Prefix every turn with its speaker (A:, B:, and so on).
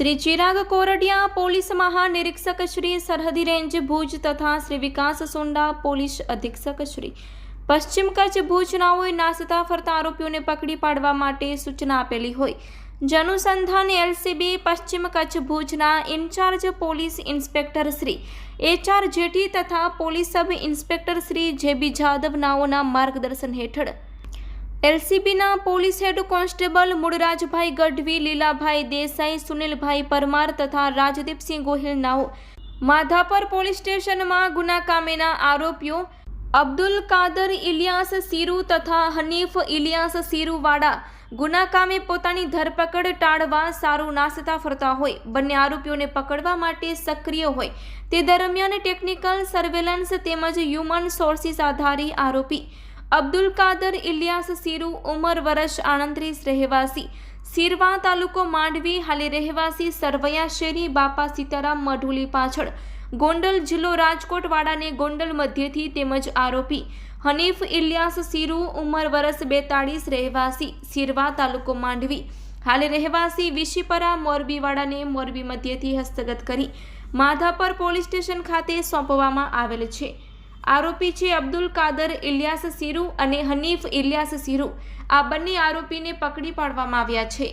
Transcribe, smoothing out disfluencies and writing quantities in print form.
A: Shri Chirag Kordia police મહાનિરીક્ષક Shri સરહદી range Bhuj તથા શ્રી વિકાસ સોંડા police અધિક્ષક શ્રી પશ્ચિમ કચ્છ ભુજનાઓએ નાસતા ફરતા આરોપીઓને પકડી પાડવા માટે સૂચના આપેલી હોય જનુસંધાન એલસીબી પશ્ચિમ કચ્છ ભુજના in-charge police inspector Shri HR Jethi તથા police sub inspector Shri JB Jadav નાઓના માર્ગદર્શન હેઠળ એલસીબીના police head constable Mulrajbhai Gadhvi, Lilabhai Desai, Sunilbhai Parmar તથા રાજદીપસિંહ ગોહિલ નાઓ માધાપર પોલીસ સ્ટેશનમાં ગુના કામેના આરોપીઓ અબ્દુલ કાદર ઇલિયાસ સીરુ તથા હનીફ ઇલિયાસ સીરુવાડા ગુના કામે પોતાની ધરપકડ ટાળવા સારું નાસતા ફરતા હોય બંને આરોપીઓને પકડવા માટે સક્રિય હોય તે દરમિયાન ટેકનિકલ સર્વેલન્સ તેમજ હ્યુમન સોર્સિસ આધારી આરોપી અબ્દુલ કાદર ઇલિયાસ સીરુ ઉમર વર્ષ 38 રહેવાસી સિરવા તાલુકો માંડવી હાલે રહેવાસી સરવૈયા શેરી બાપા સીતારામ મઢુલી પાછળ ગોંડલ જિલ્લો રાજકોટ વાડાને ગોંડલ મધ્યથી તેમજ આરોપી હનીફ ઇલિયાસ સીરુ ઉમર વર્ષ 42 રહેવાસી સિરવા તાલુકો માંડવી હાલે રહેવાસી વિશીપરા મોરબી વાડાને મોરબી મધ્યથી હસ્તગત કરી માધાપર પોલીસ સ્ટેશન ખાતે સોંપવામાં આવેલ છે। આરોપી છે અબ્દુલ કાદર ઇલિયાસ સીરુ અને હનીફ ઇલિયાસ સીરુ। આ બંને આરોપીને પકડી પાડવામાં આવ્યા છે।